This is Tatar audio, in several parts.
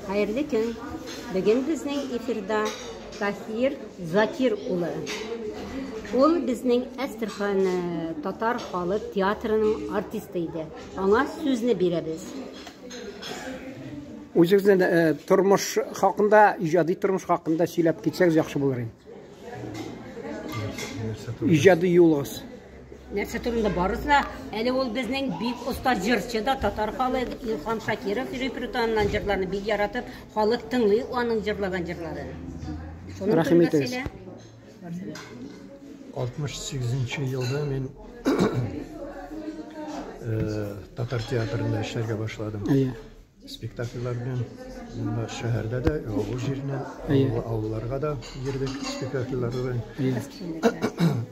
Hayırlı gün. Bugün bizning efirda Tahir Zakir uli. Ol bizning Astrxan Tatar xalq teatrining artisti edi. Ona so'zni beramiz. O'zingizning turmush haqida, ijodiy turmush haqida so'ylab ketsangiz yaxshi bo'lar edi. Ijodiy yo'lingiz. Нәрсе турында барысына, әле ул безнең бик оста җырчы да, татар халык Илһам Шакиров репертуарыннан җырларны бик яратып, халык тыңлый аның җырлаган җырларын. Рәхмәт. 68 елда мен татар театрында эшләргә башладым. Спектакльләр белән шәһәрдә дә, авыл җиренә, авылларга да йөрдек спектакльләр белән.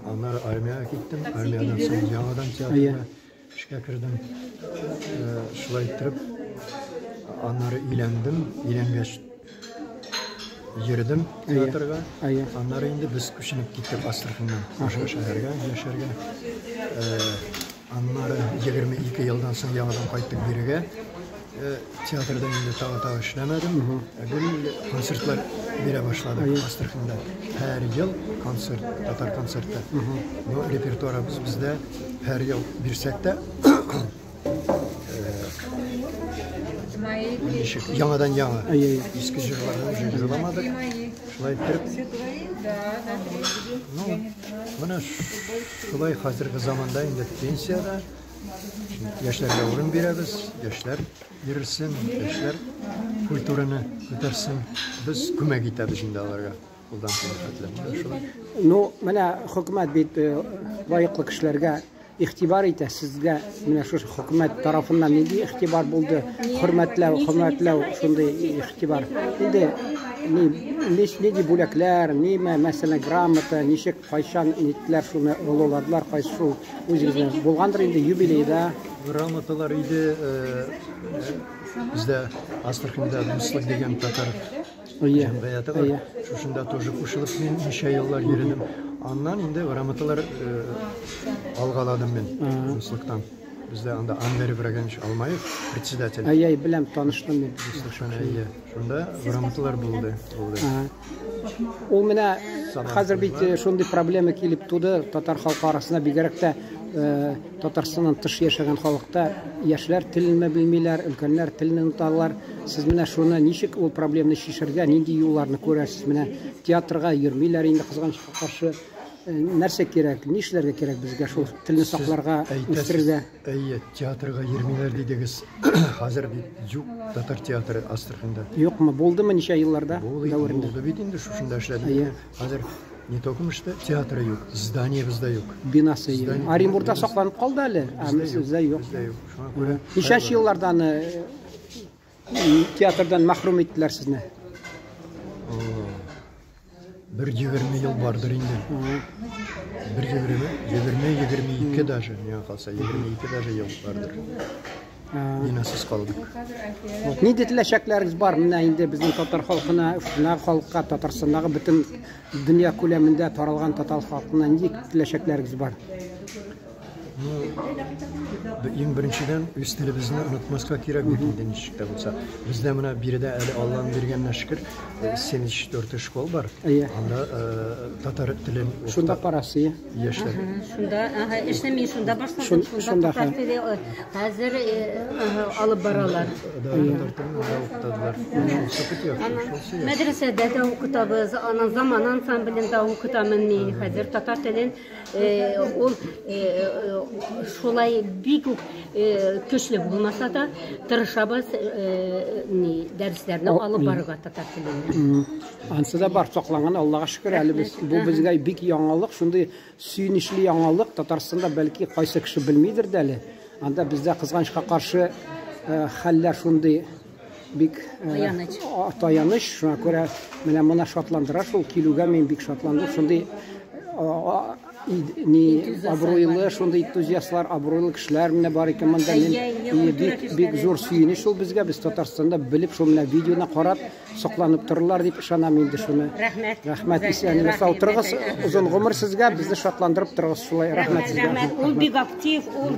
Аннары армияга киттем, армиядан соң яңадан театрга эшкә кердем. Шулай итеп, аннары өйләндем, өйләнгәч йөрдем театрга. Аннары инде без күченеп киттек Астраханьнан башка шәһәргә яшәргә. Аннары 22 елдан соң яңадан кайттык бирегә. Театрда инде тагы эшләмәдем. Концертлар бирә башладык Астраханьда. Һәр ел концерт, татар концерты. Но репертуарыбыз бездә һәр ел бирсәк тә яңадан яңа. Иске җырларны уже җырламадык. Шулай итеп. Менә шулай хәзерге заманда инде пенсияда яшьләргә урын бирәбез, яшьләр йөрсен, яшьләр культураны күтәрсен. Без күмәк итәбез инде аларга. Булдан хәтле. Ну, менә хөкүмәт бит лаеклы кешеләргә игътибар итә. Сезгә менә шу хөкүмәт тарафыннан нинди игътибар булды? Хөрмәтләү, шундый игътибар. Инде нинди бүләкләр, ниме, мәсәлән, грамота, ничек, кайчан нитләр шуны олыладылар, кайсы шул үзегезнең булгандыр инде юбилейда. Грамоталар иде бездә Астраханьда Дуслык дигән татар җәмгыяте бар. Шушында тоже кушылып мен ничә еллар йөрдем. Аннан инде грамоталар алгаладым мен Дуслыктан. Бездә анда Анвер Ибрагимович Алмаев председатель. Беләм, таныштым мен. Шунда грамоталар булды. Ул менә хәзер бит шундый проблема килеп туды татар халкы арасында, бигрәк тә Татарстаннан тыш яшәгән халыкта яшьләр телен белмиләр, өлкәннәр телен оныталар. Сез менә шуны ничек ул проблеманы чишәргә, нинди юлларны күрәсез? Менә театрга йөрмиләр инде кызганычка каршы. Нәрсә кирәк? Нишләргә кирәк безгә шул телне сакларга, үстерергә? Театрга йөрмиләр дидегез. Хәзер бит юк татар театры Астраханьда. Юкмы? Булдымы ничә елларда? Булды бит инде шушында эшләдем. Хәзер не только театры юк, здание бездә юк. Бинасы юк. Оренбургда сакланып калды әле, бездә юк. Ничәнче еллардан театрдан мәхрүм иттеләр сезне? 1-20 ел бардыр инде. 1-20, 22 даже, не калса, 22 даже ел бардыр. Бинасыз калдык. Нинди теләчәкләрегез бар? Менә инде безнең татар халкына, шуна халыкка, Татарстандагы бөтен дөнья күләмендә таралган татар халкына нинди теләчәкләрегез бар? Иң беренчедән үз телебезне онытмаска кирәк бит инде ничек тә булса. Бездә менә биредә әле Алланың биргәненә шөкер 74 школ бар. Анда татар телен шунда парасы яшьләр. Шунда, эшләми шунда башладым. Шунда татар теле хәзер алып баралар. Мәдрәсәдә дә укытабыз, аның заман ансамблендә укытамын мин. Хәзер татар телен ул шулай бик көчле булмаса да тырышабыз дәресләрне алып барырга татар телен. Ансы да бар сакланган, Аллага шөкер, әле бу безгә бик яңалык, шундый сөйнешле яңалык. Татарстанда бәлки кайсы кеше белмидер дә әле. Анда бездә кызганычка каршы хәлләр шундый бик таяныч. Шуңа күрә менә моны шатландыра шул килүгә мин бик шатландым. Шундый абруйлы, шундый энтузиастлар, абруйлы кешеләр менә бар икән монда. Бик зур сөенеч ул безгә. Без Татарстанда белеп, шул менә видеоны карап, сакланып торырлар дип ышанам инде шуны. Рәхмәт исән сау торыгыз. Узын гомер сезгә, безне шатландырып торыгыз шулай. Рәхмәт сезгә. Ул бик актив, ул